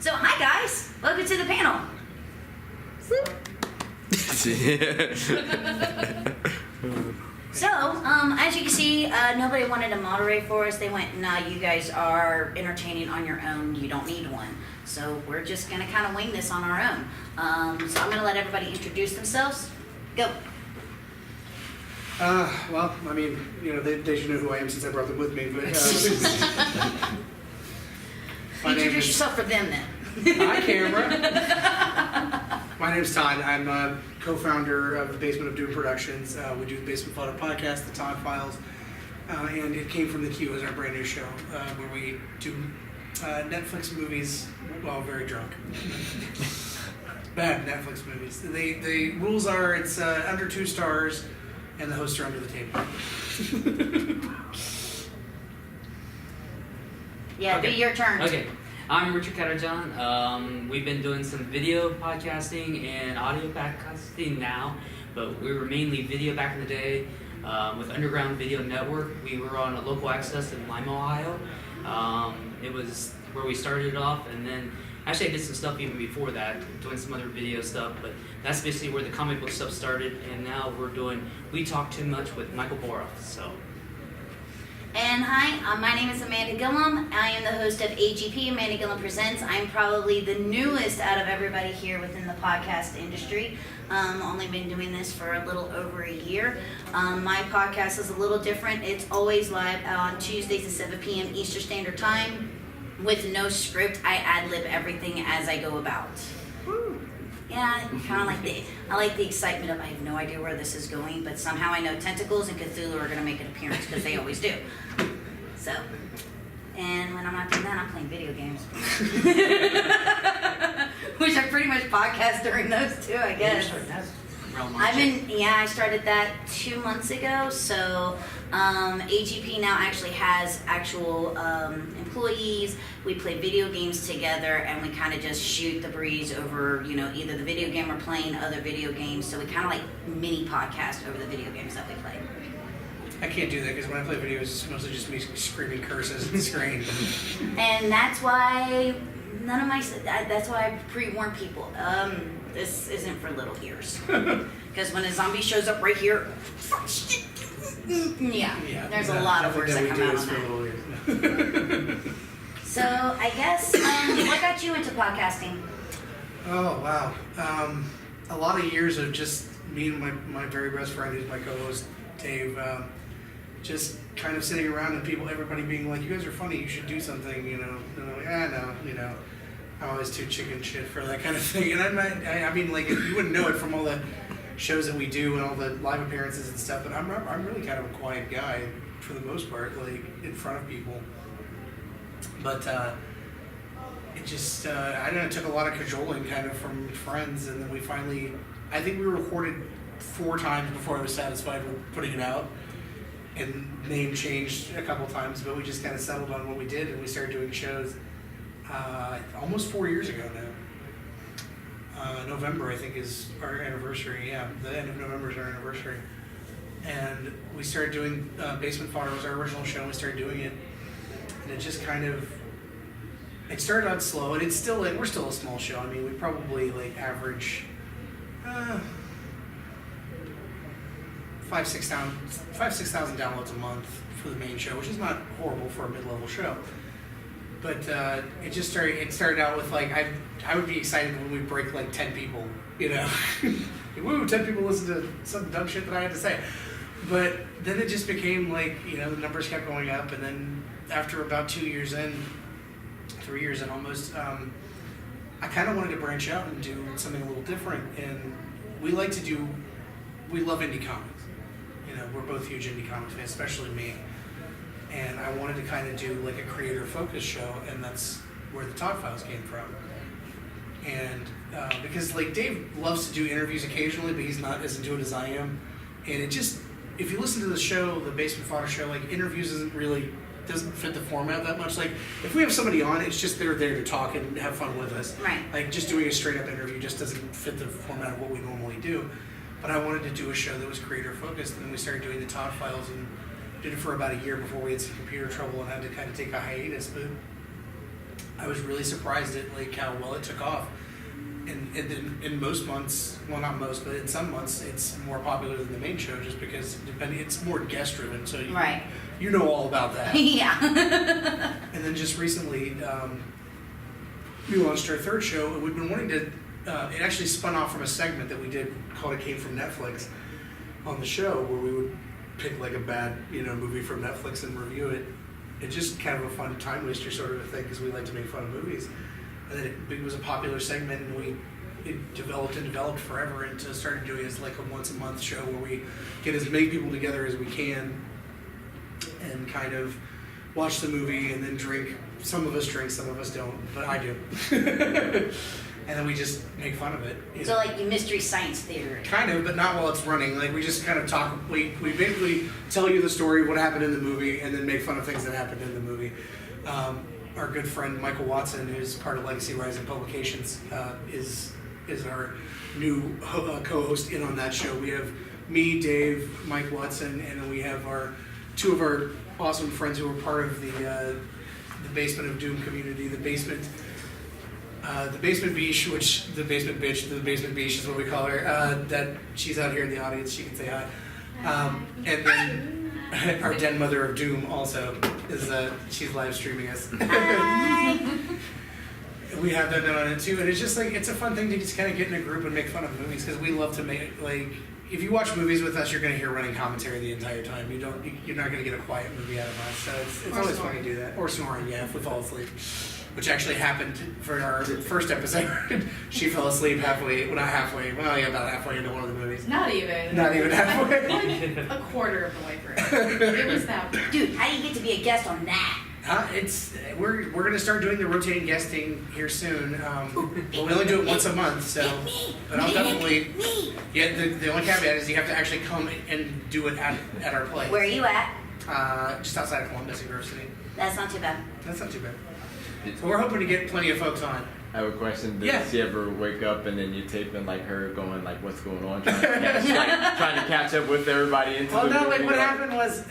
So, hi guys, welcome to the panel. So, as you can see, nobody wanted to moderate for us. They went, nah, you guys are entertaining on your own. You don't need one. So we're just going to kind of wing this on our own. So I'm going to let everybody introduce themselves. Go. Well, I mean, you know, they should know who I am since I brought them with me. But Introduce yourself for them then. Hi, camera. My name's Todd. I'm a co-founder of the Basement of Doom Productions. We do the Basement Fodder podcast, the Todd Files, and it came from the Q as our brand new show, where we do Netflix movies while very drunk. Bad Netflix movies. The rules are it's under 2 stars, and the hosts are under the table. Yeah, Okay. be your turn. Okay, I'm Richard Katterjohn. We've been doing some video podcasting and audio podcasting now, but we were mainly video back in the day with Underground Video Network. We were on a local access in Lima, Ohio. It was where we started off, and then actually I did some stuff even before that, doing some other video stuff, but that's basically where the comic book stuff started, and now we're doing We Talk Too Much with Michael Boroff, so. And hi, my name is Amanda Gilliam. I am the host of AGP, Amanda Gilliam Presents. I'm probably the newest out of everybody here within the podcast industry. Only been doing this for a little over a year. My podcast is a little different. It's always live on Tuesdays at 7 p.m. Eastern Standard Time with no script. I ad-lib everything as I go about. Yeah, kind of like I like the excitement of I have no idea where this is going, but somehow I know Tentacles and Cthulhu are going to make an appearance because they always do. So, and when I'm not doing that, I'm playing video games. Which I pretty much podcast during those too, I guess. I started that 2 months ago, so AGP now actually has actual employees. We play video games together, and we kind of just shoot the breeze over, you know, either the video game or playing other video games. So we kind of like mini podcast over the video games that we play. I can't do that because when I play videos, it's mostly just me screaming curses and screaming. And that's why that's why I pre-warn people. This isn't for little ears. Because when a zombie shows up right here, there's a lot of words that come out on that. So I guess, what got you into podcasting? Oh, wow. A lot of years of just me and my very best friend, who's my co-host, Dave, just kind of sitting around and everybody being like, you guys are funny, you should do something, you know. And I'm like, no, you know. I'm always too chicken shit for that kind of thing. And I mean, like, you wouldn't know it from all the shows that we do and all the live appearances and stuff, but I'm really kind of a quiet guy for the most part, like, in front of people. But it just, I don't know, it took a lot of cajoling kind of from friends, and then we finally, I think we recorded 4 times before I was satisfied with putting it out, and name changed a couple times, but we just kind of settled on what we did, and we started doing shows almost 4 years ago now. November, I think, is our anniversary. Yeah, the end of November is our anniversary. And we started doing Basement Fodder was our original show, and we started doing it. And it just kind of, it started out slow, and it's still, we're still a small show. I mean, we probably like average 6,000 downloads a month for the main show, which is not horrible for a mid-level show. But it started out with like, I would be excited when we break like 10 people, you know. Woo, 10 people listen to some dumb shit that I had to say. But then it just became like, you know, the numbers kept going up, and then after about 3 years in almost, I kind of wanted to branch out and do something a little different. And we love indie comics. You know, we're both huge indie comics fans, especially me. And I wanted to kind of do like a creator-focused show, and that's where the Todd Files came from. And because like Dave loves to do interviews occasionally, but he's not as into it as I am. And it just, if you listen to the show, the Basement Fodder show, like interviews doesn't fit the format that much. Like if we have somebody on, it's just they're there to talk and have fun with us. Right. Like just doing a straight-up interview just doesn't fit the format of what we normally do. But I wanted to do a show that was creator-focused, and then we started doing the Todd Files, and did it for about a year before we had some computer trouble and had to kind of take a hiatus. But I was really surprised at like how well it took off. And in most months, well, not most, but in some months, it's more popular than the main show just because it's more guest driven. So you know all about that. Yeah. And then just recently, we launched our third show, and we've been wanting to. It actually spun off from a segment that we did called "It Came from Netflix" on the show, where we would pick like a bad movie from Netflix and review it. It's just kind of a fun time waster sort of a thing because we like to make fun of movies. And then it was a popular segment, and it developed forever into started doing it as like a once a month show where we get as many people together as we can and kind of watch the movie and then drink. Some of us drink, some of us don't, but I do. And then we just make fun of it. So like you Mystery Science Theater. Kind of, but not while it's running. Like we just kind of talk. We basically tell you the story, what happened in the movie, and then make fun of things that happened in the movie. Our good friend Michael Watson, who's part of Legacy Rising Publications, is our new co-host in on that show. We have me, Dave, Mike Watson, and then we have two of our awesome friends who are part of the Basement of Doom community, the Basement Beach, which the Basement Beach is what we call her. That she's out here in the audience, she can say hi. And then our Den Mother of Doom also is she's live streaming us. Hi. We have them on it too, and it's just like it's a fun thing to just kind of get in a group and make fun of movies because we love to make like. If you watch movies with us, you're going to hear running commentary the entire time. You're not going to get a quiet movie out of us. So it's always fun to do that. Or snoring, yeah, if we fall asleep. Which actually happened for our first episode. She fell asleep halfway, well not halfway, well yeah, about halfway into one of the movies. Not even. Not even halfway. Like a quarter of the way through. It was that. Dude, how do you get to be a guest on that? We're going to start doing the rotating guesting here soon. We only do it once a month, so. But I'll definitely. Yeah, the only caveat is you have to actually come and do it at our place. Where are you at? Just outside of Columbus in Grove City. That's not too bad. That's not too bad. So we're hoping to get plenty of folks on. I have a question. Does Yeah. she ever wake up and then you taping like her going like, what's going on? Trying to catch up with everybody into Well, the no, movie, like what you know? happened was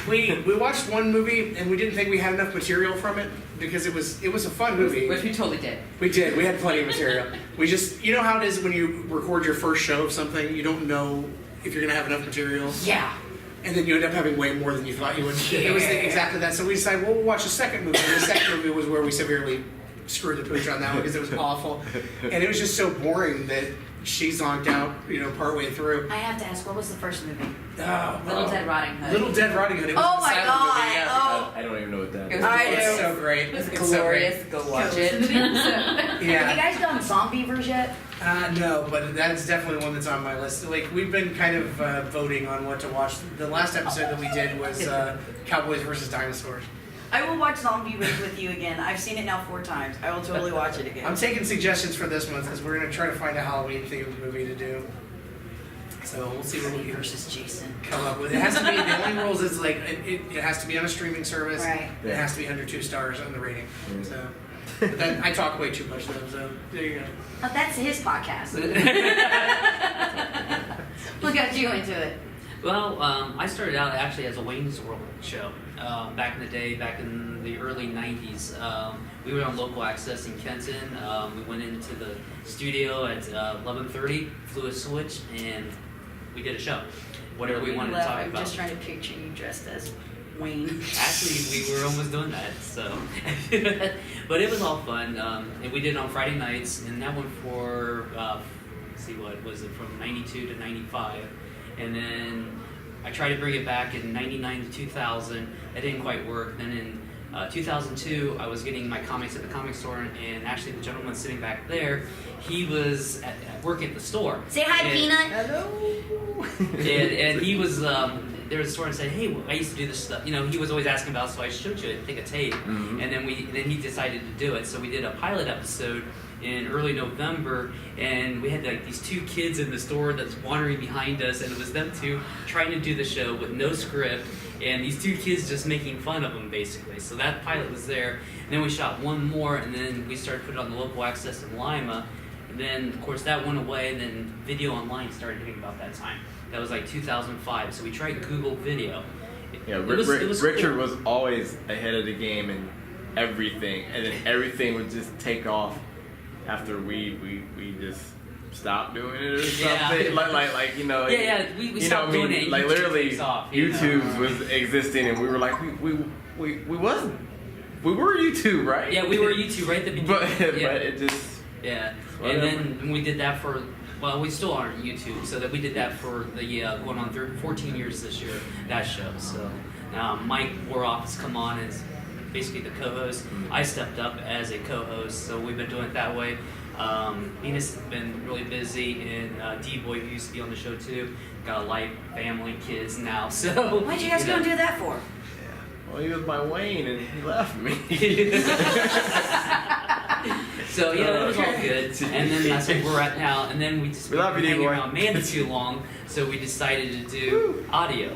we watched one movie and we didn't think we had enough material from it because it was a fun movie. Which we totally did. We did. We had plenty of material. We just, you know how it is when you record your first show of something, you don't know if you're going to have enough material. Yeah. And then you end up having way more than you thought you would. It was exactly that. So we decided, well, we'll watch a second movie. And the second movie was where we severely screwed the pooch on that one because it was awful. And it was just so boring that she zonked out, partway through. I have to ask, what was the first movie? Little Dead Riding Hood. Little Dead Riding Hood. It was Oh a my silent God. movie, yeah. Oh. I don't even know what that It is. was I It's do. so great. It was It's so glorious. Go watch it. Have you Yeah. guys done Zombievers yet? No, but that's definitely one that's on my list. Like, we've been kind of voting on what to watch. The last episode that we did was Cowboys versus Dinosaurs. I will watch Zombievers with you again. I've seen it now 4 times. I will totally watch it again. I'm taking suggestions for this month because we're going to try to find a Halloween themed movie to do. So we'll see what we Freddy can versus Jason. come up with. It has to be, the only rules is like, it has to be on a streaming service. Right. It has to be under 2 stars on the rating. So, but I talk way too much though, so there you go. Oh, that's his podcast. What got you into it? Well, I started out actually as a Wayne's World show back in the day, back in the early 90s. We were on local access in Kenton. We went into the studio at 11:30, flew a switch, and we did a show. Whatever we wanted to talk I'm about. just trying to picture you dressed as Wayne. Actually, we were almost doing that, so. But it was all fun. And we did it on Friday nights, and that went for, let's see, what was it, from 92 to 95. And then I tried to bring it back in 99 to 2000. That didn't quite work. Then in 2002, I was getting my comics at the comic store, and actually the gentleman sitting back there, he was at working at the store. Say hi, And- Peanut. Hello. and he was there was a store and said, hey, I used to do this stuff. He was always asking about it, so I showed you a thing of tape. Mhm. And then he decided to do it. So we did a pilot episode in early November, and we had like these 2 kids in the store that's wandering behind us, and it was them 2 trying to do the show with no script, and these 2 kids just making fun of them basically. So that pilot was there. And then we shot one more, and then we started putting it on the local access in Lima. And then, of course, that went away, and then video online started hitting about that time. That was like 2005, so we tried Google Video. Yeah, It was Richard cool. was always ahead of the game, and everything, and then everything would just take off after we just stopped doing it or something. Yeah. Like you know. We you stopped know, I mean, doing it. like YouTube literally, takes off, YouTube was existing, and we were like, we wasn't. We were YouTube, right? Yeah, we were YouTube right at the beginning. but yeah. it just. Yeah, Whatever. and then we did that for, well, we still aren't YouTube, so that we did that for the going on 14 years this year, that show. So now Mike Warhoff has come on as basically the co-host. I stepped up as a co-host, so we've been doing it that way. Venus has been really busy, and D-Boy, who used to be on the show too, got a life, family, kids now. So Why'd you guys go and do that for? Well, he was my Wayne, and he left me. So yeah, it was all good, and then that's what we're at now. And then we just We love you, hanging D-Boy. around Amanda too long, so we decided to do audio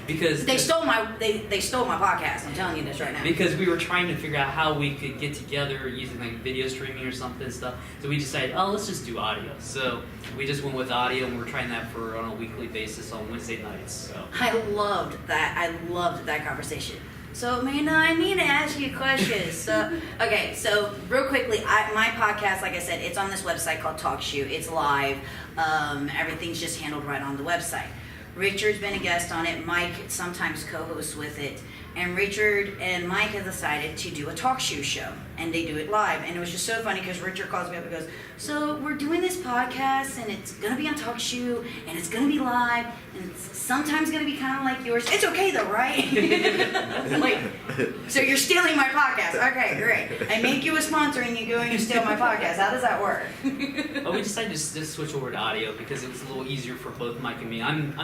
because They stole my podcast. I'm telling you this right now. because we were trying to figure out how we could get together using like video streaming or something and stuff. So we decided, oh, let's just do audio. So we just went with audio, and we're trying that for on a weekly basis on Wednesday nights. So I loved that. I loved that conversation. So, Amanda, I need to ask you questions. So, okay, so real quickly, my podcast, like I said, it's on this website called TalkShoe. It's live. Everything's just handled right on the website. Richard's been a guest on it. Mike sometimes co-hosts with it. And Richard and Mike have decided to do a TalkShoe show. And they do it live. And it was just so funny because Richard calls me up and goes, so we're doing this podcast and it's going to be on TalkShoe and it's going to be live and it's sometimes going to be kind of like yours. It's okay though, right? I'm like, so you're stealing my podcast. Okay, great. I make you a sponsor and you go and you steal my podcast. How does that work? but we decided to just switch over to audio because it was a little easier for both Mike and me. I'm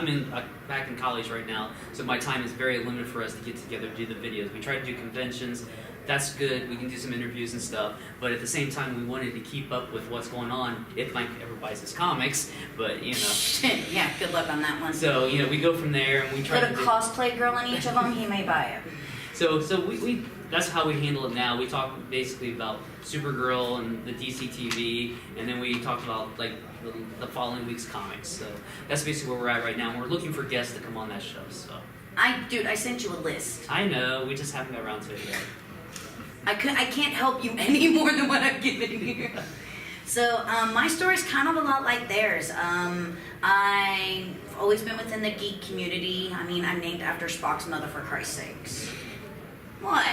back in college right now, so my time is very limited for us to get together, do the videos. We try to do conventions. That's good. We can do some interviews and stuff. But at the same time, we wanted to keep up with what's going on if Mike ever buys his comics. But, you know. Yeah, good luck on that one. So, you know, we go from there and we try Put to a do... cosplay girl in each of them, he may buy it. So we that's how we handle it now. We talk basically about Supergirl and the DC TV, and then we talk about, like, the following week's comics. So that's basically where we're at right now. And we're looking for guests to come on that show, so... Dude, I sent you a list. I know. We just haven't got around to it yet. I can't help you any more than what I've given you. So my story's kind of a lot like theirs. I've always been within the geek community. I mean, I'm named after Spock's mother, for Christ's sakes. What?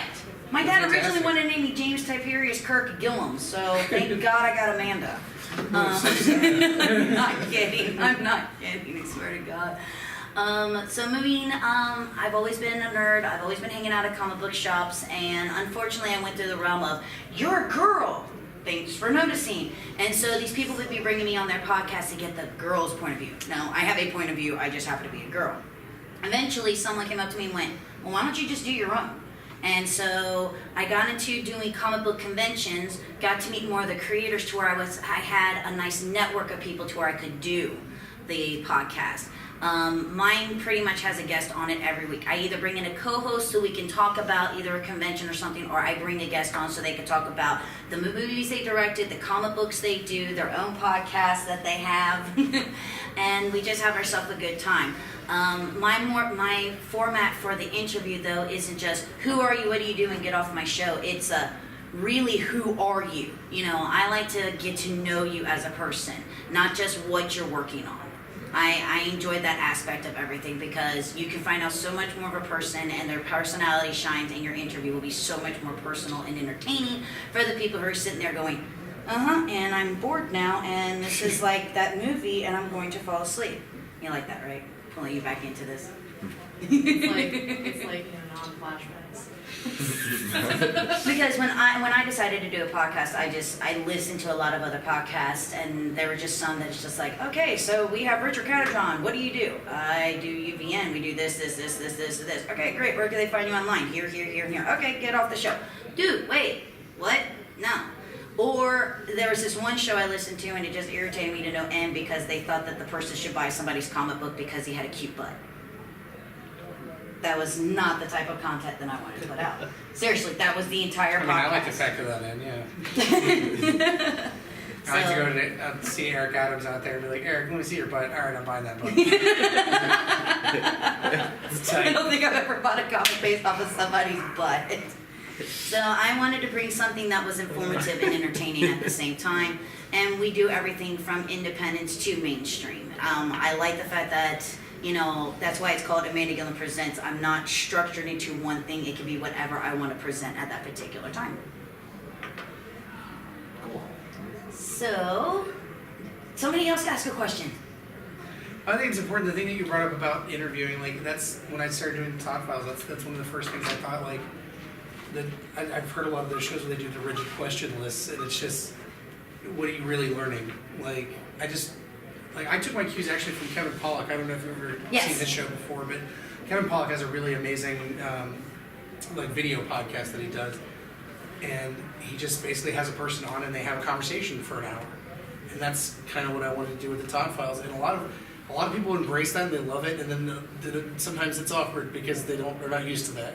My dad Fantastic. originally wanted to name me James Tiberius Kirk Gilliam, so thank God I got Amanda. I'm not kidding. I'm not kidding. I swear to God. So moving, I've always been a nerd. I've always been hanging out at comic book shops, and unfortunately I went through the realm of, you're a girl, thanks for noticing. And so these people would be bringing me on their podcast to get the girl's point of view. Now, I have a point of view, I just happen to be a girl. Eventually someone came up to me and went, well, why don't you just do your own? And so I got into doing comic book conventions, got to meet more of the creators to where I had a nice network of people to where I could do the podcast. Mine pretty much has a guest on it every week. I either bring in a co-host so we can talk about either a convention or something, or I bring a guest on so they can talk about the movies they directed, the comic books they do, their own podcast that they have, and we just have ourselves a good time. My format for the interview though isn't just who are you, what do you do, and get off my show. It's really who are you. You know, I like to get to know you as a person, not just what you're working on. I enjoy that aspect of everything because you can find out so much more of a person and their personality shines, and your interview will be so much more personal and entertaining for the people who are sitting there going, and I'm bored now, and this is like that movie, and I'm going to fall asleep. You like that, right? Pulling you back into this. It's like non-flashbacks. Because when I decided to do a podcast, I listened to a lot of other podcasts, and there were just some that's just like, okay, so we have Richard Katterjohn. What do you do? I do UVN. We do this. Okay, great. Where can they find you online? Here. Okay, get off the show. Dude, wait, what? No. Or there was this one show I listened to, and it just irritated me to no end because they thought that the person should buy somebody's comic book because he had a cute butt. That was not the type of content that I wanted to put out. Seriously, that was the entire podcast. I like to factor that in, yeah. I like to go to see Eric Adams out there and be like, Eric, let me see your butt. All right, I'm buying that book. I don't think I've ever bought a comic based off of somebody's butt. So I wanted to bring something that was informative and entertaining at the same time. And we do everything from independence to mainstream. I like the fact that, that's why it's called Amanda Gilliam Presents. I'm not structured into one thing. It can be whatever I want to present at that particular time. So, somebody else ask a question. I think it's important. The thing that you brought up about interviewing, like that's when I started doing Talk Files. That's one of the first things I thought. Like, that I've heard a lot of those shows where they do the rigid question lists, and it's just, what are you really learning? Like, I took my cues actually from Kevin Pollak. I don't know if you've ever Yes. seen his show before, but Kevin Pollak has a really amazing video podcast that he does, and he just basically has a person on and they have a conversation for an hour, and that's kind of what I wanted to do with the Talk Files. And a lot of people embrace that and they love it, and then sometimes it's awkward because they're not used to that,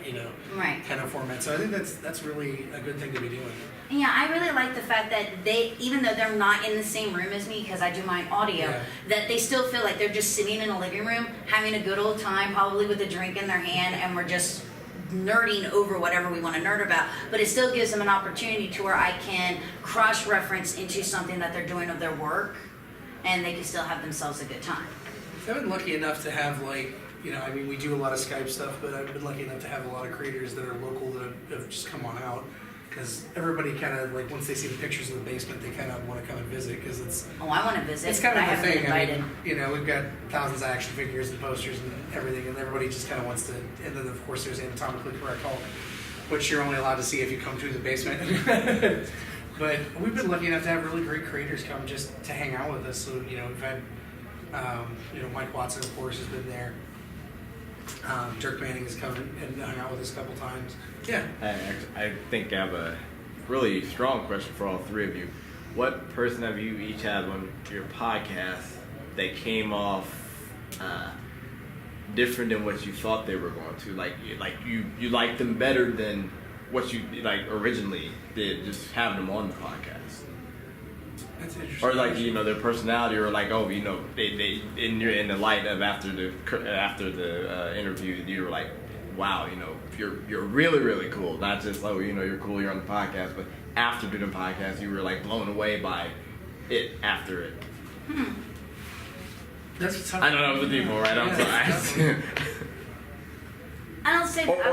Right. kind of format. So I think that's really a good thing to be doing. Yeah, I really like the fact that they, even though they're not in the same room as me because I do my audio, Yeah. that they still feel like they're just sitting in a living room having a good old time, probably with a drink in their hand, and we're just nerding over whatever we want to nerd about. But it still gives them an opportunity to where I can cross-reference into something that they're doing of their work, and they can still have themselves a good time. I've been lucky enough to have we do a lot of Skype stuff, but I've been lucky enough to have a lot of creators that are local that have just come on out. Because everybody kind of, once they see the pictures of the basement, they kind of want to come and visit, because it's... Oh, I want to visit. It's kind but of I the haven't been thing. I invited. mean, we've got thousands of action figures and posters and everything, and everybody just kind of wants to... And then, of course, there's Anatomically Correct Hulk, which you're only allowed to see if you come through the basement. But we've been lucky enough to have really great creators come just to hang out with us. So, we've had, Mike Watson, of course, has been there. Dirk Manning has come and hung out with us a couple times. Yeah. I think I have a really strong question for all three of you. What person have you each had on your podcast that came off different than what you thought they were going to? You liked them better than what you originally did, just having them on the podcast. That's interesting. Or their personality, or they in the light of after the interview, you were like, wow, you're really, really cool. Not just you're cool, you're on the podcast, but after doing the podcast, you were blown away by it after it. That's tough. I don't know the people, right? I'm sorry. I don't say that.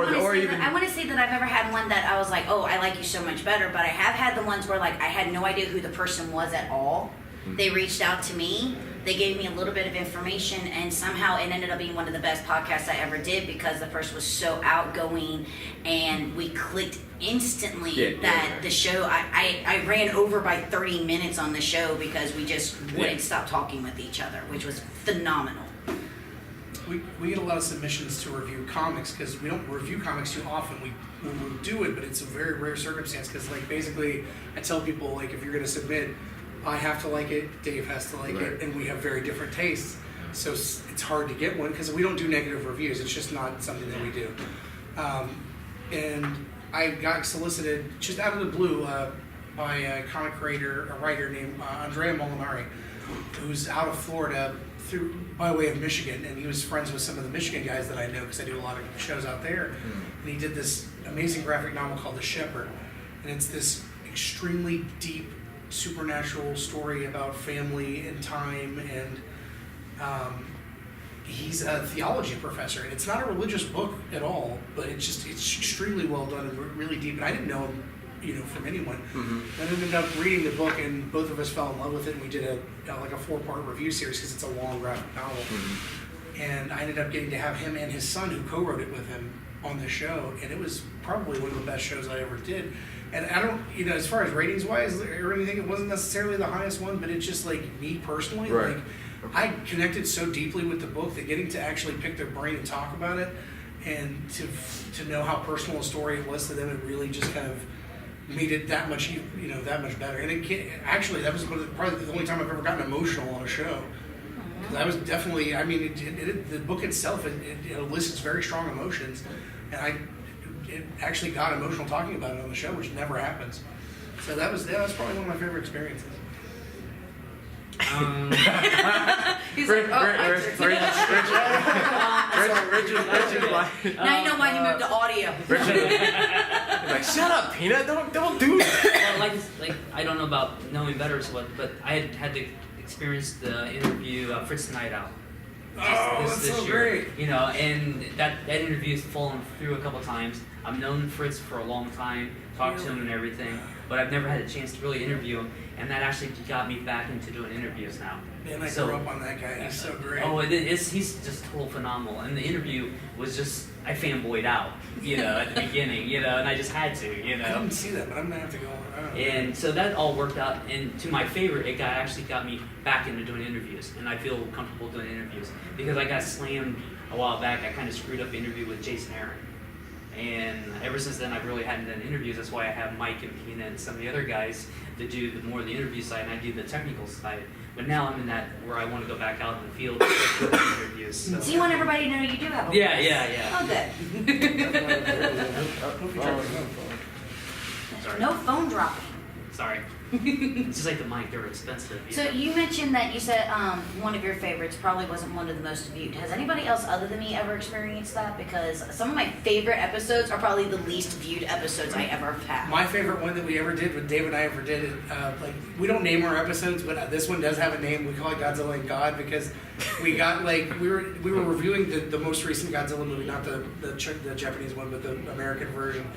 I want to say that I've never had one that I was like, oh, I like you so much better. But I have had the ones where I had no idea who the person was at all. Mm-hmm. They reached out to me. They gave me a little bit of information, and somehow it ended up being one of the best podcasts I ever did because the person was so outgoing, and we clicked instantly. The show, I ran over by 30 minutes on the show because we just wouldn't stop talking with each other, which was phenomenal. We get a lot of submissions to review comics because we don't review comics too often. We do it, but it's a very rare circumstance because basically I tell people if you're going to submit, I have to like it, Dave has to like it, and we have very different tastes. So it's hard to get one because we don't do negative reviews. It's just not something that we do. And I got solicited just out of the blue by a comic writer named Andrea Molinari, who's out of Florida by way of Michigan, and he was friends with some of the Michigan guys that I know because I do a lot of shows out there. And he did this amazing graphic novel called The Shepherd, and it's this extremely deep supernatural story about family and time, and he's a theology professor, and it's not a religious book at all, but it's extremely well done and really deep. And I didn't know him from anyone. Mm-hmm. I ended up reading the book, and both of us fell in love with it, and we did a 4-part review series because it's a long graphic novel. Mm-hmm. And I ended up getting to have him and his son, who co-wrote it with him, on the show, and it was probably one of the best shows I ever did. And I don't, as far as ratings wise or anything, it wasn't necessarily the highest one, but it's just me personally, right. I connected so deeply with the book that getting to actually pick their brain and talk about it, and to know how personal a story it was to them, it really just kind of made it that much better. And that was probably the only time I've ever gotten emotional on a show. I was definitely, the book itself, it elicits very strong emotions, and it actually got emotional talking about it on the show, which never happens. So that was probably one of my favorite experiences. He's like, Richard, Now you know why he moved to audio. Like, shut up, Peanut. Don't do that. Well, like I don't know about knowing better is what, but I had to experience the interview Fritz Night Out. Oh, that's so great. You know, and that interview's fallen through a couple times. I've known Fritz for a long time, talked to him and everything, but I've never had a chance to really interview him, and that actually got me back into doing interviews now. Man, I grew up on that guy. He's so great. Oh, he's just total phenomenal. And the interview was just, I fanboyed out, you know, at the beginning, you know, and I just had to, you I know. didn't see that, but I'm gonna have to go. And so that all worked out, and to my favor, it actually got me back into doing interviews, and I feel comfortable doing interviews because I got slammed a while back. I kind of screwed up the interview with Jason Aaron, and ever since then, I really hadn't done interviews. That's why I have Mike and Peanut and some of the other guys that do more of the interview side, and I do the technical side. But now I'm in that where I want to go back out in the field and do interviews. So you want everybody to know you do have a Yeah. Oh, good. Sorry. No phone dropping. Sorry. It's just like the mic, they're expensive. So you mentioned that you said one of your favorites probably wasn't one of the most viewed. Has anybody else other than me ever experienced that? Because some of my favorite episodes are probably the least viewed episodes I ever have had. My favorite one that we ever did, when Dave and I ever did it, like we don't name our episodes, but this one does have a name. We call it Godzilla and God because we got like we were reviewing the most recent Godzilla movie, not the Japanese one, but the American version.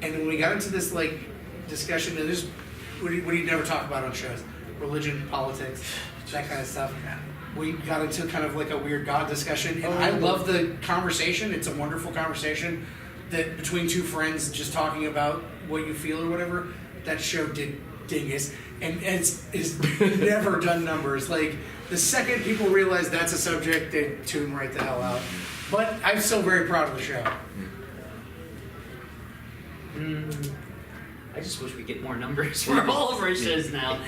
And when we got into this like discussion, and there's what do you never talk about on shows? Religion, politics, that kind of stuff. We got into kind of like a weird God discussion, and I love the conversation. It's a wonderful conversation that between two friends just talking about what you feel or whatever. That show did dingus, and it's never done numbers. Like the second people realize that's a subject, they tune right the hell out. But I'm still very proud of the show. I just wish we get more numbers for all of our shows now.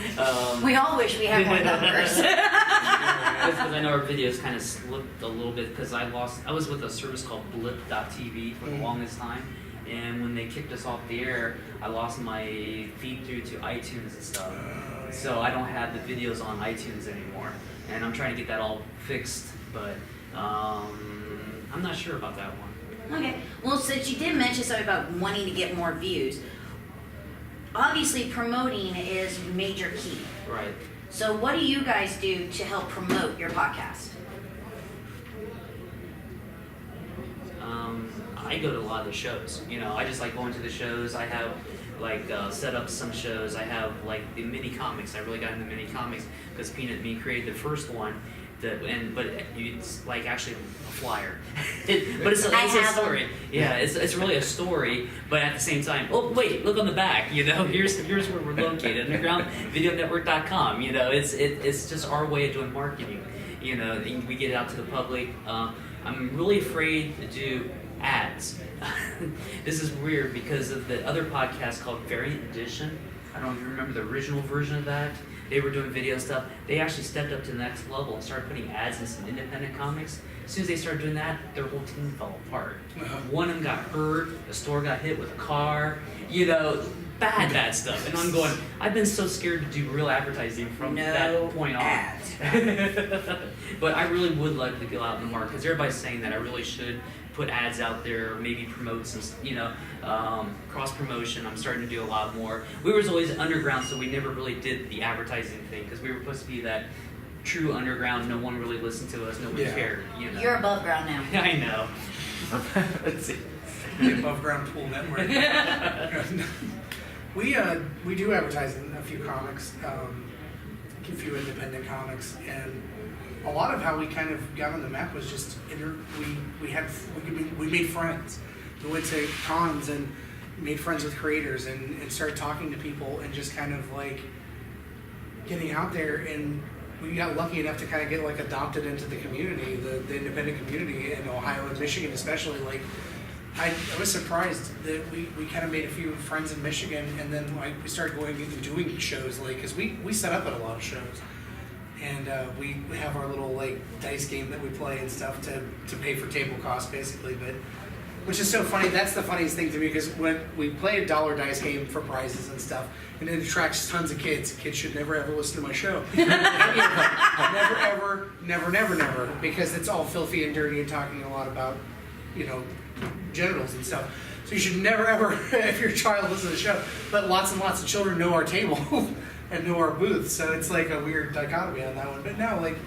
We all wish we had more numbers. Because I know our videos kind of slipped a little bit because I was with a service called blip.tv for the longest time, and when they kicked us off the air, I lost my feed through to iTunes and stuff. So I don't have the videos on iTunes anymore, and I'm trying to get that all fixed, but I'm not sure about that one. Okay. Well, since you did mention something about wanting to get more views, obviously promoting is major key. Right. So what do you guys do to help promote your podcast? I go to a lot of the shows. You know, I just like going to the shows. I have like set up some shows. I have like the mini comics. I really got into mini comics because Peanut and me created the first one. But it's like actually a flyer, but it's a story. Yeah, it's really a story, but at the same time, oh wait, look on the back. You know, here's where we're located, undergroundvideonetwork.com. You know, it's just our way of doing marketing. You know, we get it out to the public. I'm really afraid to do ads. This is weird because of the other podcast called Variant Edition. I don't even remember the original version of that. They were doing video stuff. They actually stepped up to the next level and started putting ads in some independent comics. As soon as they started doing that, their whole team fell apart. One of them got hurt. The store got hit with a car. You know, bad stuff. And I'm going, I've been so scared to do real advertising from that point on. Ads. But I really would like to go out in the market because everybody's saying that I really should put ads out there, maybe promote some, cross promotion. I'm starting to do a lot more. We was always underground, so we never really did the advertising thing because we were supposed to be that true underground. No one really listened to us. No one cared. You know. You're above ground now. I know. Let's see. The Above Ground Pool Network. We do advertise in a few comics, a few independent comics, and a lot of how we kind of got on the map was just we made friends. We went to cons and made friends with creators and started talking to people and just kind of like getting out there, and we got lucky enough to kind of get like adopted into the community, the independent community in Ohio and Michigan especially. Like I was surprised that we kind of made a few friends in Michigan, and then we started going and doing shows, like because we set up at a lot of shows. And we have our little like dice game that we play and stuff to pay for table costs basically, but which is so funny. That's the funniest thing to me because when we play a dollar dice game for prizes and stuff, and it attracts tons of kids. Kids should never ever listen to my show. never, because it's all filthy and dirty and talking a lot about genitals and stuff. So you should never ever, if your child listens to the show, but lots and lots of children know our table and know our booth. So it's like a weird dichotomy on that one. But no, like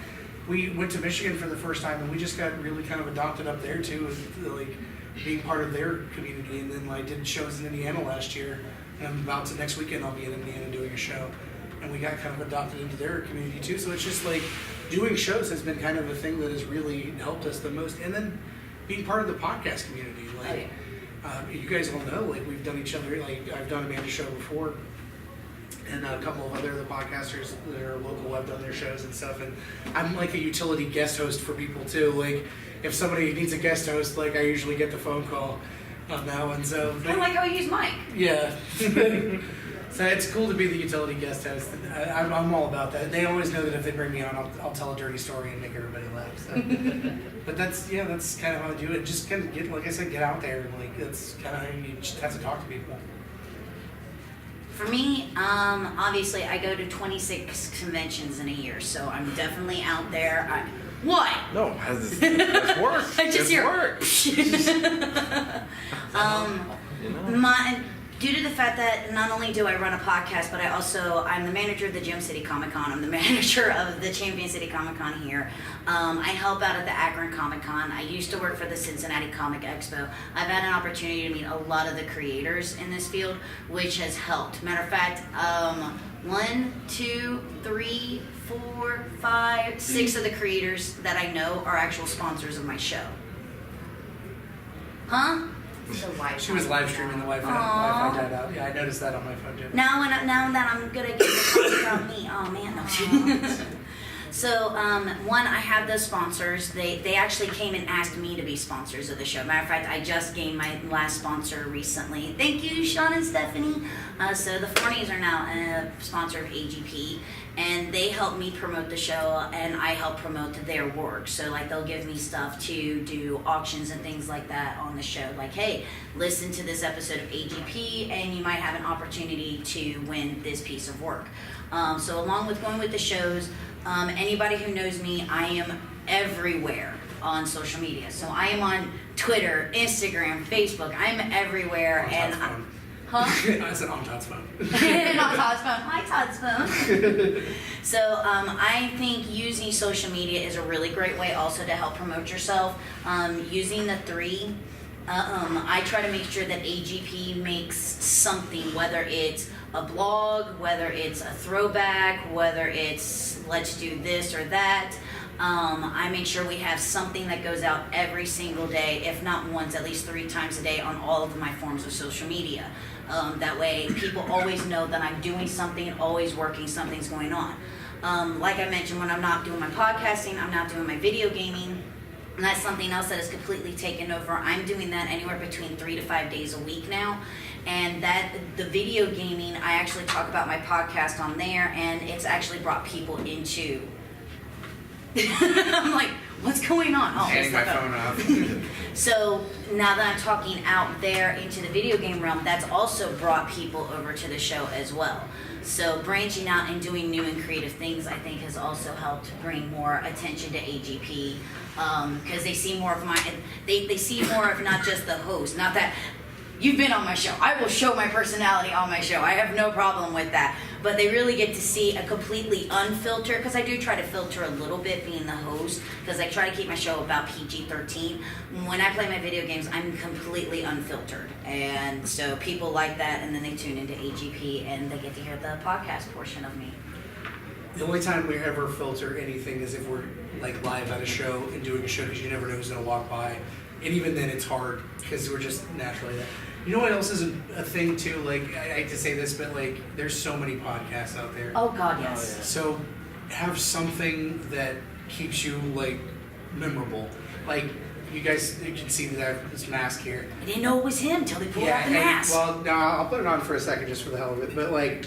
we went to Michigan for the first time, and we just got really kind of adopted up there too, with like being part of their community. And then I did shows in Indiana last year, and I'm about to next weekend I'll be in Indiana doing a show, and we got kind of adopted into their community too. So it's just like doing shows has been kind of a thing that has really helped us the most. And then being part of the podcast community, like. You guys all know, like we've done each other. Like I've done Amanda's show before, and a couple of other podcasters that are local have done their shows and stuff. And I'm like a utility guest host for people too. Like if somebody needs a guest host, like I usually get the phone call on that one. So I like how you use Mike. yeah. So it's cool to be the utility guest host. I'm all about that. They always know that if they bring me on, I'll tell a dirty story and make everybody laugh. So. But that's kind of how I do it. Just kind of get, like I said, get out there. Like that's kind of how you just have to talk to people. For me, obviously, I go to 26 conventions in a year, so I'm definitely out there. What? No, it's work. I just it's hear. work. You know? Due to the fact that not only do I run a podcast, but I'm the manager of the Gem City Comic Con. I'm the manager of the Champion City Comic Con here. I help out at the Akron Comic Con. I used to work for the Cincinnati Comic Expo. I've had an opportunity to meet a lot of the creators in this field, which has helped. Matter of fact, 1, 2, 3, 4, 5, 6 of the creators that I know are actual sponsors of my show. Huh? She was live streaming the Wi-Fi died out. Yeah, I noticed that on my phone too. Now that I'm gonna get the comment about me. Oh man, no. So, one, I have those sponsors. They actually came and asked me to be sponsors of the show. Matter of fact, I just gained my last sponsor recently. Thank you, Sean and Stephanie. So the Forneys are now a sponsor of AGP, and they help me promote the show, and I help promote their work. So, like, they'll give me stuff to do auctions and things like that on the show. Like, hey, listen to this episode of AGP, and you might have an opportunity to win this piece of work. So, along with going with the shows, anybody who knows me, I am everywhere on social media. So I am on Twitter, Instagram, Facebook. I'm everywhere. I said on Todd's phone. Not Todd's phone. My Todd's phone. So I think using social media is a really great way also to help promote yourself. Using the 3, I try to make sure that AGP makes something, whether it's a blog, whether it's a throwback, whether it's let's do this or that. I make sure we have something that goes out every single day, if not once, at least 3 times a day on all of my forms of social media. That way people always know that I'm doing something, always working, something's going on. Like I mentioned, when I'm not doing my podcasting, I'm not doing my video gaming. And that's something else that has completely taken over. I'm doing that anywhere between 3 to 5 days a week now. And that the video gaming, I actually talk about my podcast on there, and it's actually brought people into. I'm like, what's going on? Oh, Handing my phone off. So now that I'm talking out there into the video game realm, that's also brought people over to the show as well. So branching out and doing new and creative things, I think, has also helped bring more attention to AGP, because they see more of they see more of not just the host, not that you've been on my show. I will show my personality on my show. I have no problem with that. But they really get to see a completely unfiltered, because I do try to filter a little bit being the host, because I try to keep my show about PG-13. When I play my video games, I'm completely unfiltered. And so people like that, and then they tune into AGP, and they get to hear the podcast portion of me. The only time we ever filter anything is if we're like live at a show and doing a show, because you never know who's going to walk by. And even then it's hard, because we're just naturally there. You know what else is a thing too? Like, I hate to say this, but like, there's so many podcasts out there. Oh God, yes. So have something that keeps you like memorable. Like, you guys, you can see that I have this mask here. I didn't know it was him till they pulled out the mask. Well, no, I'll put it on for a second just for the hell of it. But like,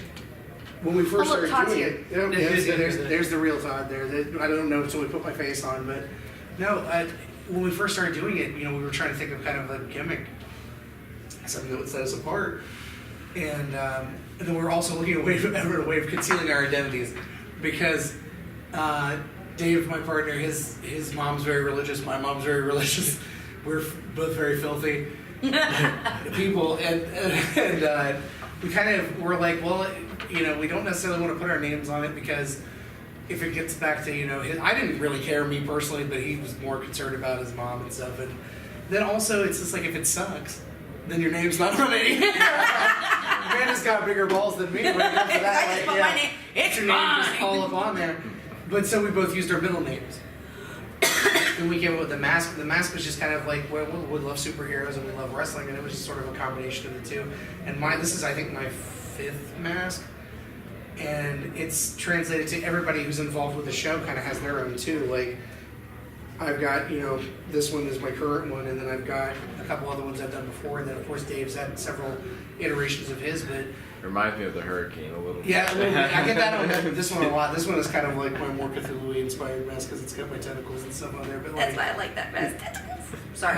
when we first started Todd's doing here. it, there's the real Todd there. I don't know until we put my face on, but no, when we first started doing it, you know, we were trying to think of kind of a gimmick, something that would set us apart, and then we're also looking at a way of concealing our identities, because Dave, my partner, his mom's very religious, my mom's very religious. We're both very filthy, people, and we kind of were like, well, we don't necessarily want to put our names on it because if it gets back to I didn't really care, me personally, but he was more concerned about his mom and stuff, and then also it's just like if it sucks, then your name's not on it. Amanda's got bigger balls than me when it comes to that. I just put my name. It's your name mine. just all up on there. But so we both used our middle names. And we came up with the mask. The mask was just kind of like, well, we love superheroes and we love wrestling, and it was just sort of a combination of the two. And this is, I think, my 5th mask. And it's translated to everybody who's involved with the show kind of has their own too. Like, I've got, this one is my current one, and then I've got a couple other ones I've done before, and then of course Dave's had several iterations of his, but Reminds me of the Hurricane a little bit. yeah, a little bit. I get that on this one a lot. This one is kind of like my more Cthulhu inspired mask because it's got my tentacles and stuff on there. But That's why I like that mask. Sorry.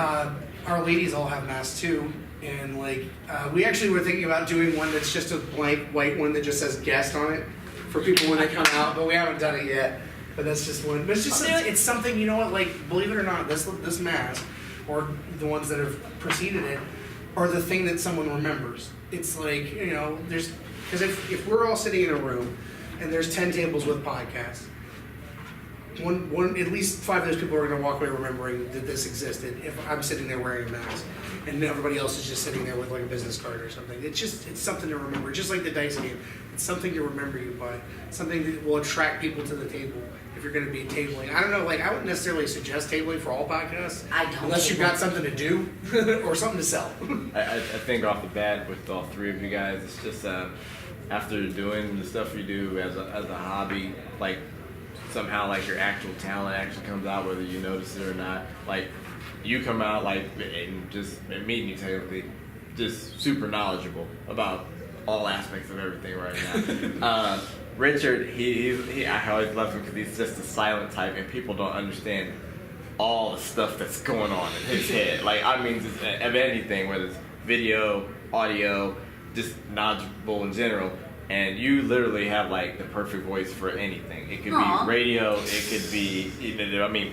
our ladies all have masks too, and we actually were thinking about doing one that's just a blank white one that just says guest on it for people when they come out, but we haven't done it yet. But that's just one. But it's just it's something, believe it or not, this mask or the ones that have preceded it are the thing that someone remembers. It's like, there's because if we're all sitting in a room and there's 10 tables with podcasts, one at least 5 of those people are going to walk away remembering that this existed. If I'm sitting there wearing a mask, and everybody else is just sitting there with like a business card or something, it's something to remember. Just like the dice game, it's something to remember you by, something that will attract people to the table. If you're going to be tabling, I don't know. I wouldn't necessarily suggest tabling for all podcasts. I don't. Unless you've got something to do or something to sell. I think off the bat with all 3 of you guys, it's just after doing the stuff you do as a hobby, somehow your actual talent actually comes out whether you notice it or not. You come out and just meeting you technically, just super knowledgeable about all aspects of everything right now. Richard, I always love him because he's just a silent type, and people don't understand all the stuff that's going on in his head. Just of anything, whether it's video, audio, just knowledgeable in general. And you literally have the perfect voice for anything. It could Aw. be radio, it could be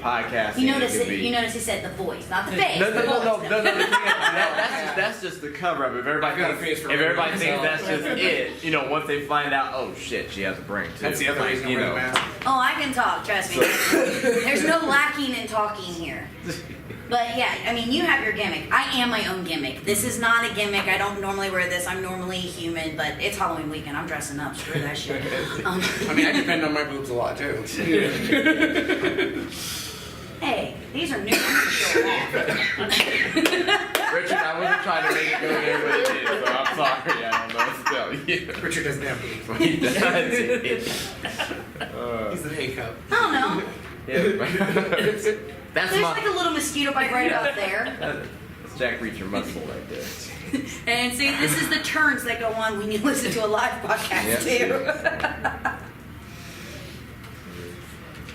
podcasting. You notice it could be... You notice he said the voice, not the face. No. The voice. The thing is, that's just the cover of it. If everybody I've got a thinks, face for if everybody radio, thinks so- that's just it, once they find out, oh shit, she has a brain too. That's the other reason I wear the mask. Oh, I can talk, trust me. There's no lacking in talking here. But yeah, you have your gimmick. I am my own gimmick. This is not a gimmick. I don't normally wear this. I'm normally human, but it's Halloween weekend. I'm dressing up. Screw that shit. I depend on my boobs a lot too. Hey, these are new. I'm gonna show them off. Richard, I wasn't trying to make it go there, but it did, so I'm sorry. I don't know what to tell you. Richard doesn't have boobs. He does. He's the hay cup. I don't know. Yeah. That's There's my... like a little mosquito bite right up there. That's Jack Reacher muscle right there. And see, this is the turns that go on when you listen to a live podcast too.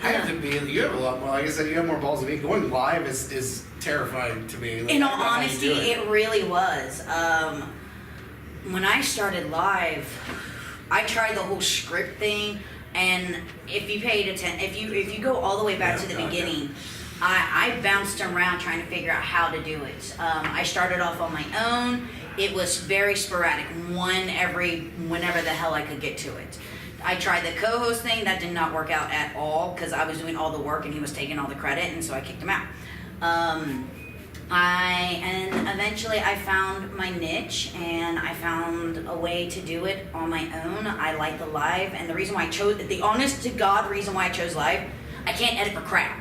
I have to be. You have a lot more. Like I said, you have more balls than me. Going live is terrifying to me. In I all don't know how you honesty, do it really was. When I started live, I tried the whole script thing, and if you paid attention, if you go all the way back to the beginning, I bounced around trying to figure out how to do it. I started off on my own. It was very sporadic, whenever the hell I could get to it. I tried the co-host thing. That did not work out at all because I was doing all the work and he was taking all the credit, and so I kicked him out. And eventually I found my niche, and I found a way to do it on my own. I like the live, and the reason why I chose, the honest to God reason why I chose live, I can't edit for crap.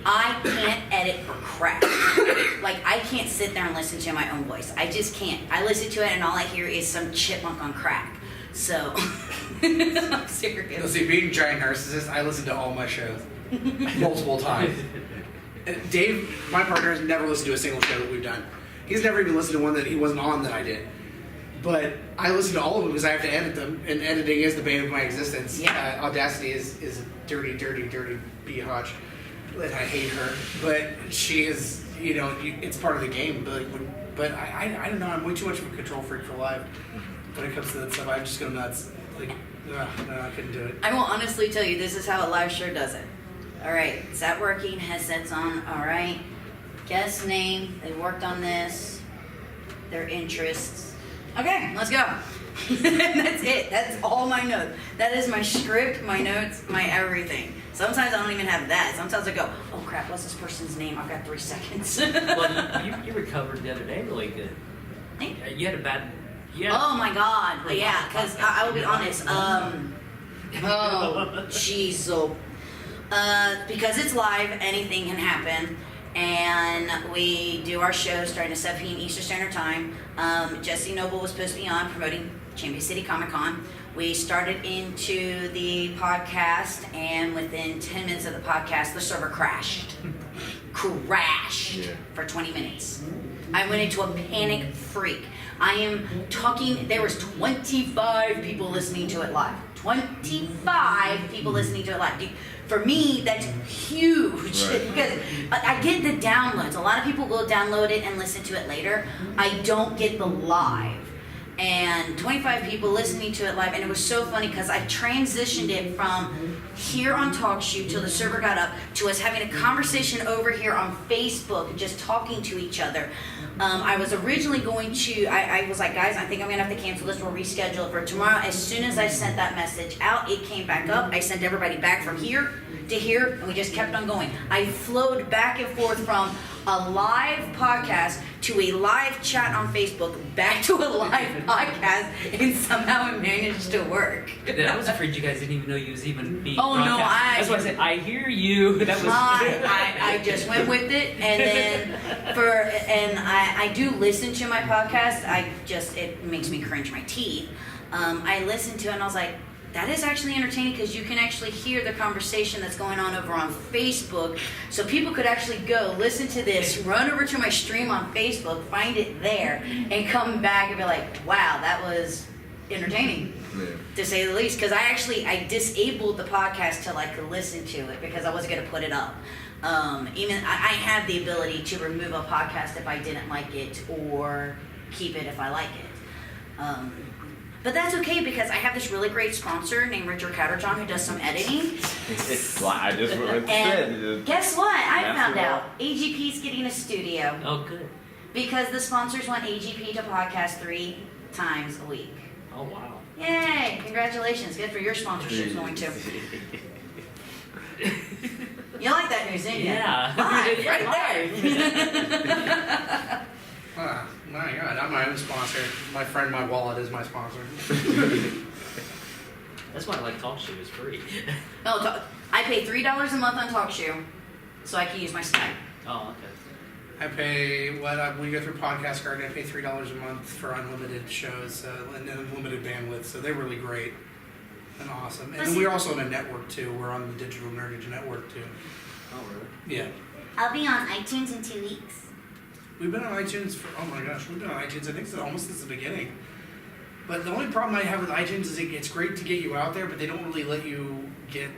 I can't edit for crap. I can't sit there and listen to my own voice. I just can't. I listen to it and all I hear is some chipmunk on crack. So, I'm serious. No, see, being a giant narcissist, I listen to all my shows multiple times. Dave, my partner, has never listened to a single show that we've done. He's never even listened to one that he wasn't on that I did. But I listen to all of them because I have to edit them, and editing is the bane of my existence. Yeah. Audacity is a dirty biatch. And I hate her, but she is, it's part of the game. But I don't know, I'm way too much of a control freak for live. When it comes to that stuff, I just go nuts. No, I couldn't do it. I will honestly tell you, this is how a live show does it. All right, is that working? Headsets on. All right. guest name, they worked on this, their interests. Okay, let's go. That's it. That's all my notes. That is my script, my notes, my everything. Sometimes I don't even have that. Sometimes I go, oh crap, what's this person's name? I've got 3 seconds. Well, you recovered the other day really good. Thank you. You had a bad. Oh my god. Yeah, because I will be honest. Oh, jeez. So, because it's live, anything can happen. And we do our show starting at 7 p.m. Eastern Standard Time. Jesse Noble was supposed to be on promoting Champion City Comic Con. We started into the podcast, and within 10 minutes of the podcast, the server crashed. For 20 minutes. I went into a panic freak. I am talking, there was 25 people listening to it live. 25 people listening to it live. For me, that's huge. Right. Because I get the downloads. A lot of people will download it and listen to it later. I don't get the live. And 25 people listening to it live, and it was so funny because I transitioned it from here on TalkShoe till the server got up to us having a conversation over here on Facebook, just talking to each other. I was originally going to, I was like, guys, I think I'm going to have to cancel this. We'll reschedule it for tomorrow. As soon as I sent that message out, it came back up. I sent everybody back from here to here, and we just kept on going. I flowed back and forth from a live podcast to a live chat on Facebook, back to a live podcast, and somehow it managed to work. I was afraid you guys didn't even know you was even being Oh, no, broadcast. That's why I said, I hear you. That was I just went with it, and then I do listen to my podcast. It makes me cringe my teeth. I listened to it and I was like, that is actually entertaining because you can actually hear the conversation that's going on over on Facebook. So people could actually go listen to this, run over to my stream on Facebook, find it there, and come back and be like, wow, that was entertaining, to say the least. Because I disabled the podcast to listen to it because I wasn't going to put it up. Even I have the ability to remove a podcast if I didn't like it or keep it if I like it. But that's okay because I have this really great sponsor named Richard Katterjohn who does some editing. I just went to And guess what? I found out AGP's getting a studio Oh, good. because the sponsors want AGP to podcast 3 times a week. Oh, wow. Yay! Congratulations. Good for your sponsorships going too. You like that news, didn't you? Yeah. Live, Yeah, right there. My God, I'm my own sponsor. My friend, my wallet is my sponsor. That's why I like TalkShoe. It's free. No, I pay $3 a month on TalkShoe so I can use my Skype. Oh, okay. I pay when we go through Podcast Garden. I pay $3 a month for unlimited shows and unlimited bandwidth. So they're really great and awesome. And then we're also on a network too. We're on the Digital Nerdage Network too. Oh, really? Yeah, I'll be on iTunes in 2 weeks. we've been on iTunes for we've been on iTunes. I think almost since the beginning. But the only problem I have with iTunes is it's great to get you out there, but they don't really let you get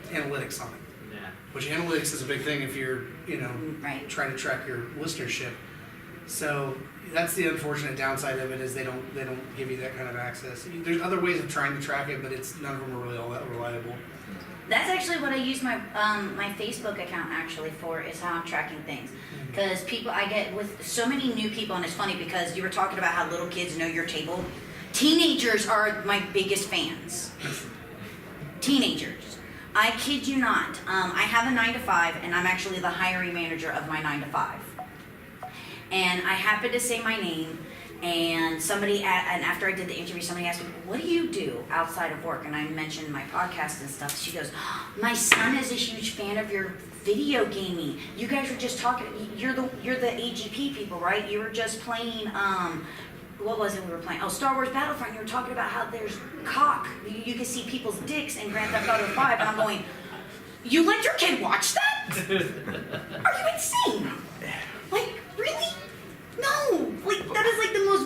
analytics on it. Yeah. Which analytics is a big thing if you're Right. trying to track your listenership. So that's the unfortunate downside of it is they don't give you that kind of access. There's other ways of trying to track it, but none of them are really all that reliable. That's actually what I use my my Facebook account actually for, is how I'm tracking things. Because I get with so many new people, and it's funny because you were talking about how little kids know your table. Teenagers are my biggest fans. Teenagers. I kid you not. I have a 9 to 5, and I'm actually the hiring manager of my 9 to 5. And I happened to say my name, and after I did the interview, somebody asked me, what do you do outside of work? And I mentioned my podcast and stuff. She goes, my son is a huge fan of your video gaming. You guys were just talking, you're the AGP people, right? You were just playing, what was it we were playing? Oh, Star Wars Battlefront. You were talking about how there's cock. You can see people's dicks in Grand Theft Auto 5. And I'm going, you let your kid watch that? Are you insane? Like, really? No, that is the most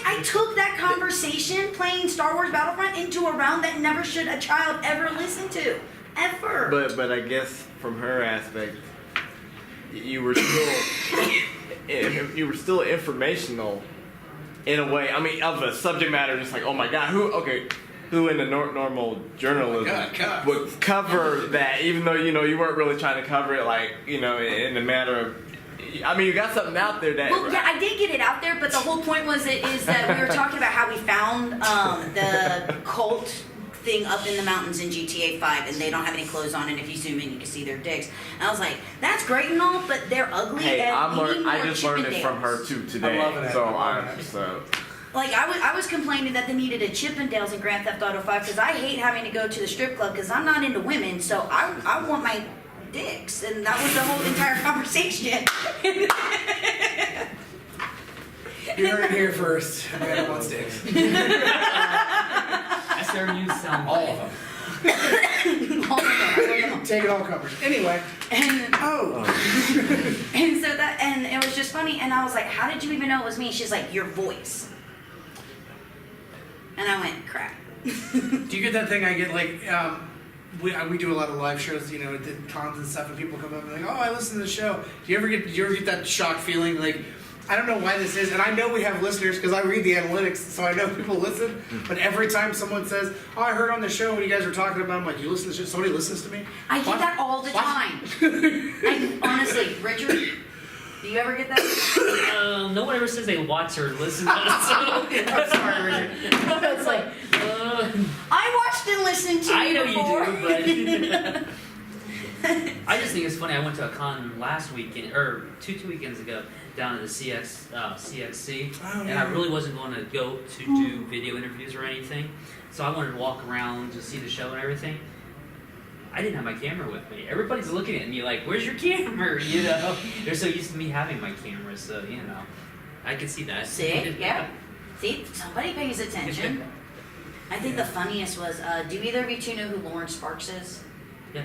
I took that conversation playing Star Wars Battlefront into a round that never should a child ever listen to, ever. But I guess from her aspect, you were still informational in a way. I mean, of a subject matter, just like, oh my God, who in the normal journalism God. would cover that, even though you weren't really trying to cover it like in the matter of. I mean, you got something out there that. Well, yeah, I did get it out there, but the whole point is that we were talking about how we found the cult thing up in the mountains in GTA 5, and they don't have any clothes on, and if you zoom in, you can see their dicks. And I was like, that's great and all, but they're ugly. Hey, and I just learned it from her too today. I'm loving it. So. Like, I was complaining that they needed a Chippendales in Grand Theft Auto 5 because I hate having to go to the strip club because I'm not into women, so I want my dicks, and that was the whole entire conversation. You heard it here first. Amanda wants dicks. SRU sound All of them. Take it all covered. Anyway. And And so and it was just funny, and I was like, how did you even know it was me? She's like, your voice. And I went, crap. do you get that thing I get like, we do a lot of live shows, at the cons and stuff, and people come up and like, oh, I listen to the show. Did you ever get that shock feeling like, I don't know why this is, and I know we have listeners because I read the analytics, so I know people listen. But every time someone says, "Oh, I heard on the show when you guys were talking about," I'm like, "You listen to the show? Somebody listens to me?" I get that all the time. Honestly, Richard, do you ever get that? no one ever says they watch or listen to us. I'm sorry, Richard. It's like, I watched and listened to I you know before. you do, but I just think it's funny. I went to a con last weekend, or two weekends ago, down at the CXC, Oh, and yeah. I really wasn't going to go to do video interviews or anything, so I wanted to walk around to see the show and everything. I didn't have my camera with me. Everybody's looking at me like, "Where's your camera?" They're so used to me having my camera, so I could see that. See, yeah. See, somebody pays attention. I think the funniest was, do either of you two know who Lauren Sparks is? Yeah.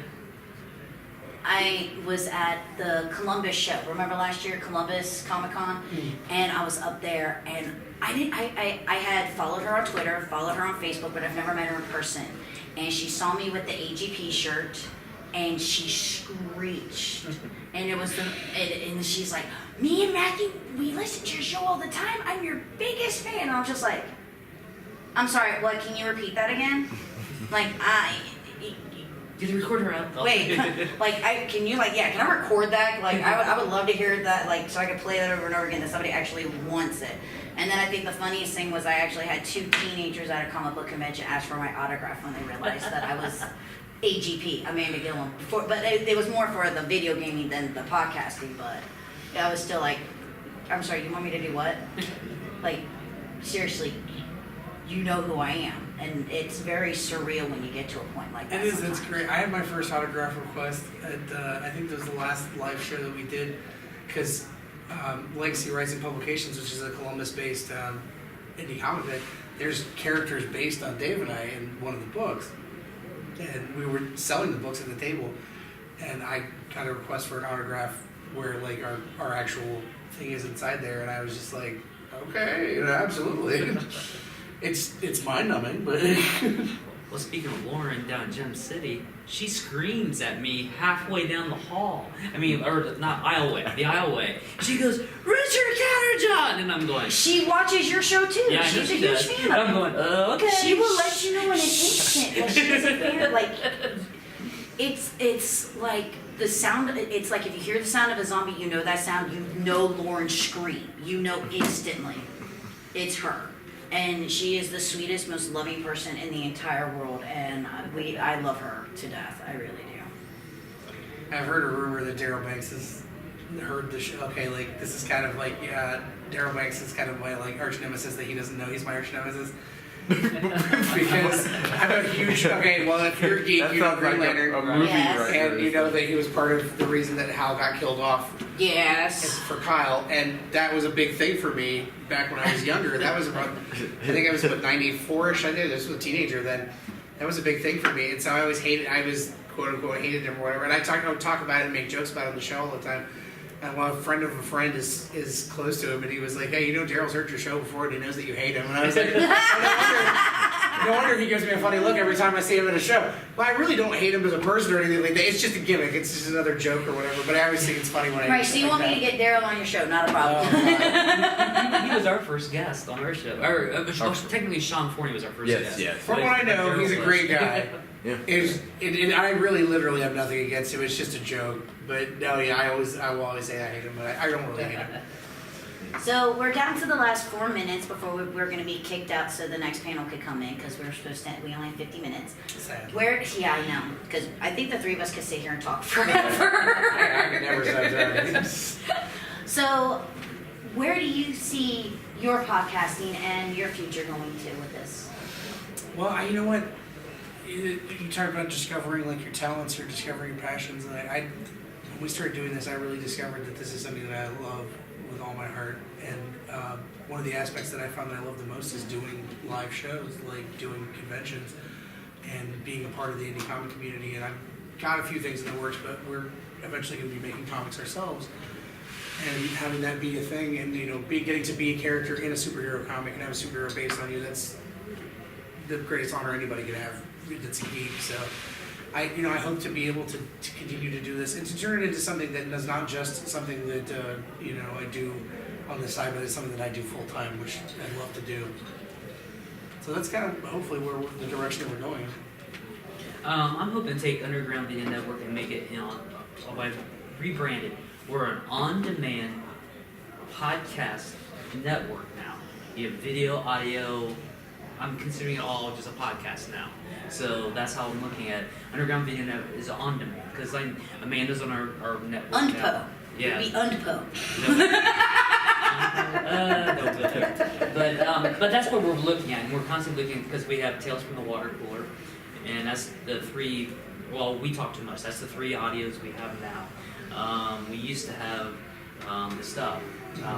I was at the Columbus show. Remember last year, Columbus Comic Con, and I was up there, and I had followed her on Twitter, followed her on Facebook, but I've never met her in person. And she saw me with the AGP shirt, and she screeched, and it was and she's like, "Me and Matthew, we listen to your show all the time. I'm your biggest fan." And I was just like, "I'm sorry, what? Can you repeat that again?" Like Get the recorder out. Oh. Wait, can I record that? Like, I would love to hear that, like, so I could play that over and over again, that somebody actually wants it. And then I think the funniest thing was I actually had 2 teenagers at a comic book convention ask for my autograph when they realized that I was AGP, Amanda Gilliam. But it was more for the video gaming than the podcasting, but I was still like, I'm sorry, you want me to do what? Like, seriously, you know who I am. And it's very surreal when you get to a point like that. It is. sometimes. It's great. I had my first autograph request at I think it was the last live show that we did, because Legacy Rising Publications, which is a Columbus-based indie comic book, there's characters based on Dave and I in one of the books, and we were selling the books at the table, and I got a request for an autograph where like our actual thing is inside there, and I was just like, okay, absolutely. It's mind-numbing, but... Well, speaking of Lauren down in Gem City, she screams at me halfway down the hall. I mean, or not aisleway, the aisleway. She goes, "Richard Katterjohn!" And I'm going... She watches your show too. Yeah, I know She's a she huge does. fan And of I'm it. going, okay. She will let you know in an instant that she's a fan. Like, it's like the sound. It's like if you hear the sound of a zombie, you know that sound. You know Lauren scream. You know instantly. It's her. And she is the sweetest, most loving person in the entire world, and I love her to death. I really do. I've heard a rumor that Daryl Banks has heard the show. Okay, like, this is kind of like, yeah, Daryl Banks is kind of my, like, arch nemesis that he doesn't know he's my arch nemesis. Because I'm a huge, okay, well, if you're a geek, That you know sounds Green like Lantern. a movie Yes. right And there. you know that he was part of the reason that Hal got killed off Yes. for Kyle, and that was a big thing for me back when I was younger. That was about, I think I was about 94-ish. I did this was a teenager then. That was a big thing for me, and so I always hated. I was quote unquote hated him or whatever. And I would talk about it and make jokes about it on the show all the time. And one friend of a friend is close to him, and he was like, "Hey, you know Daryl's heard your show before, and he knows that you hate him." And I was like, "No no wonder he gives me a funny look every time I see him at a show. Well, I really don't hate him as a person or anything like that. It's just a gimmick. It's just another joke or whatever. But I always think it's funny when I. Right, so you want me to get Daryl on your show? Not a problem. He was our first guest on our show. Or technically, Sean Forney was our first guest. Yes. From what I know, he's a great guy. Yeah. And I really literally have nothing against him. It's just a joke. But no, yeah, I will always say I hate him, but I don't really hate him. So we're down to the last 4 minutes before we're going to be kicked out, so the next panel could come in because we only have 50 minutes. Sad. Yeah, I know, because I think the three of us could sit here and talk forever. I can never say that. So, where do you see your podcasting and your future going to with this? Well, you know what? You talk about discovering like your talents or discovering your passions, and when we started doing this, I really discovered that this is something that I love with all my heart. And one of the aspects that I found that I love the most is doing live shows, like doing conventions and being a part of the indie comic community. And I've got a few things in the works, but we're eventually going to be making comics ourselves and having that be a thing. And getting to be a character in a superhero comic and have a superhero based on you, that's the greatest honor anybody could have. That's a geek. So I hope to be able to continue to do this and to turn it into something that is not just something that I do on the side, but it's something that I do full time, which I love to do. So that's kind of hopefully where the direction that we're going. I'm hoping to take Underground Video Network and make it, by rebranded. We're an on-demand podcast network now. You have video, audio. I'm considering it all just a podcast now. So that's how I'm looking at it. Underground Video Network is on demand because Amanda's on our network. Undpo. Now. Yeah. It'd be Undpo. No, but that's what we're looking at, and we're constantly looking because we have Tales from the Water Cooler, and that's the three. Well, we talk too much. That's the three audios we have now. We used to have the stuff,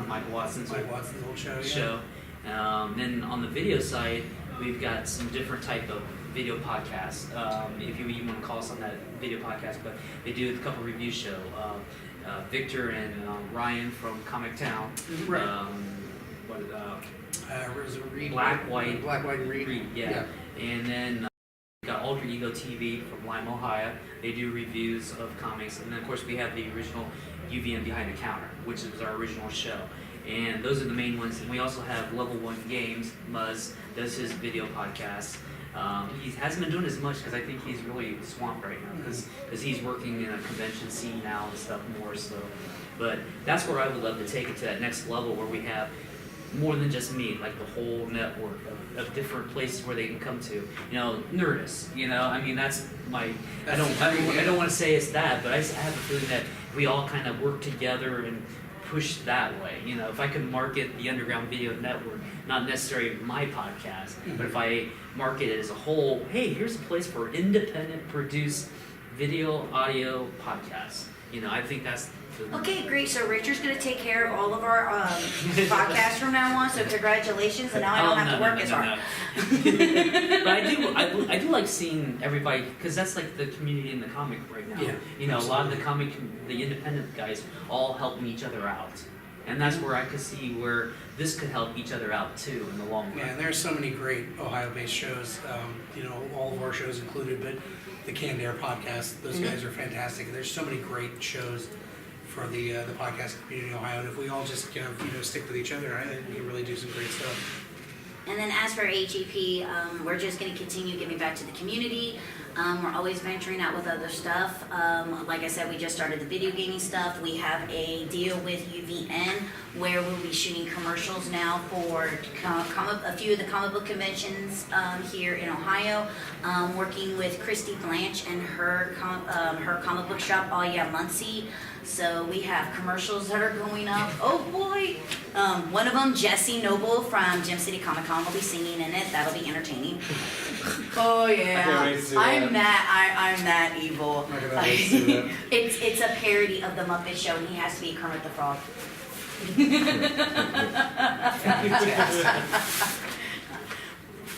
Mike Watson's old show. Then on the video side, we've got some different type of video podcasts. If you even want to call us on that video podcast, but they do a couple review show. Victor and Ryan from Comic Town. Right. Reed. Black, White, and Reed. yeah. And then we got Alter Ego TV from Lime, Ohio. They do reviews of comics. And then, of course, we have the original UVM Behind the Counter, which is our original show. And those are the main ones. And we also have Level 1 Games. Muzz does his video podcast. He hasn't been doing as much because I think he's really swamped right now because he's working in a convention scene now and stuff more. So, but that's where I would love to take it to that next level where we have more than just me, like the whole network of different places where they can come to. Nerdist. I mean that's my. I don't want to say it's that, but I have a feeling that we all kind of work together and push that way. If I could market the Underground Video Network, not necessarily my podcast, but if I market it as a whole, hey, here's a place for independent produced video, audio podcasts. I think that's Okay, great. So Richard's going to take care of all of our podcasts from now on. So congratulations, and now I don't have to work as hard. But I do like seeing everybody because that's like the community in the comic right now. Yeah, a lot of the independent guys all helping each other out, and that's where I could see where this could help each other out too in the long run. Yeah, and there's so many great Ohio-based shows. All of our shows included, but the Canned Air podcast, those guys are fantastic. And there's so many great shows for the podcast community in Ohio. And if we all just stick with each other, I think we can really do some great stuff. And then as for AGP, we're just going to continue giving back to the community. We're always venturing out with other stuff. Like I said, we just started the video gaming stuff. We have a deal with UVN where we'll be shooting commercials now for a few of the comic book conventions here in Ohio. Working with Christy Blanche and her comic book shop, Oh Yeah Muncie. So we have commercials that are going up. Oh boy! One of them, Jesse Noble from Gem City Comic Con, will be singing in it. That'll be entertaining. Oh yeah, I'm that evil. It's a parody of the Muppet Show, and he has to be Kermit the Frog.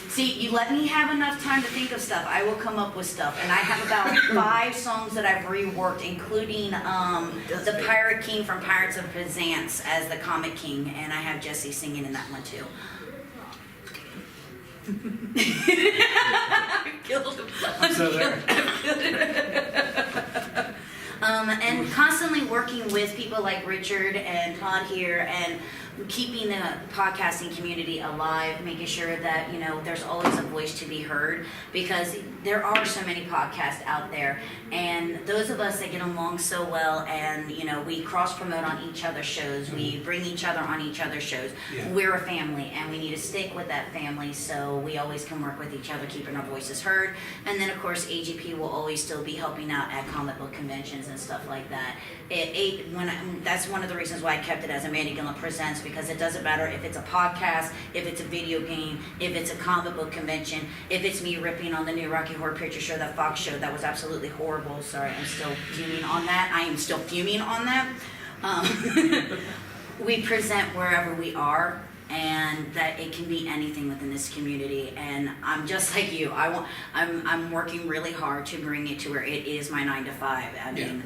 See, you let me have enough time to think of stuff, I will come up with stuff. And I have about 5 songs that I've reworked, including the Pirate King from Pirates of Penzance as the Comic King, and I have Jesse singing in that one too. I'm so there. And constantly working with people like Richard and Todd here and keeping the podcasting community alive, making sure that, you know, there's always a voice to be heard, because there are so many podcasts out there, and those of us that get along so well and, you know, we cross promote on each other's shows, we bring each other on each other's shows, Yeah. we're a family and we need to stick with that family, so we always can work with each other, keeping our voices heard. And then of course AGP will always still be helping out at comic book conventions and stuff like that. That's one of the reasons why I kept it as Amanda Gilliam Presents, because it doesn't matter if it's a podcast, if it's a video game, if it's a comic book convention, if it's me ripping on the new Rocky Horror Picture Show, that Fox show that was absolutely horrible. Sorry, I'm still fuming on that. I am still fuming on that. We present wherever we are, and that it can be anything within this community. And I'm just like you. I'm working really hard to bring it to where it is my 9 to 5. I mean,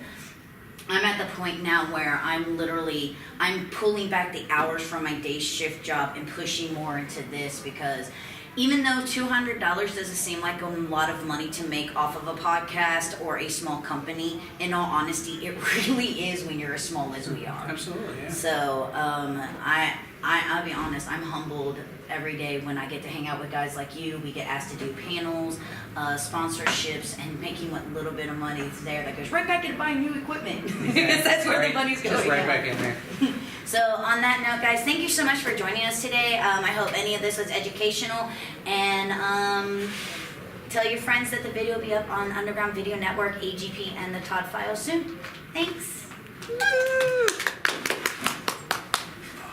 I'm at the point now where I'm pulling back the hours from my day shift job and pushing more into this, because even though $200 doesn't seem like a lot of money to make off of a podcast or a small company, in all honesty, it really is when you're as small as we are. Absolutely, yeah. So I'll be honest, I'm humbled every day when I get to hang out with guys like you. We get asked to do panels, sponsorships, and making what little bit of money is there that goes right back into buying new equipment. Because that's where the money's going. Just right now. back in there. So on that note, guys, thank you so much for joining us today. I hope any of this was educational, and tell your friends that the video will be up on Underground Video Network, AGP, and the Todd Files soon. Thanks. Woo!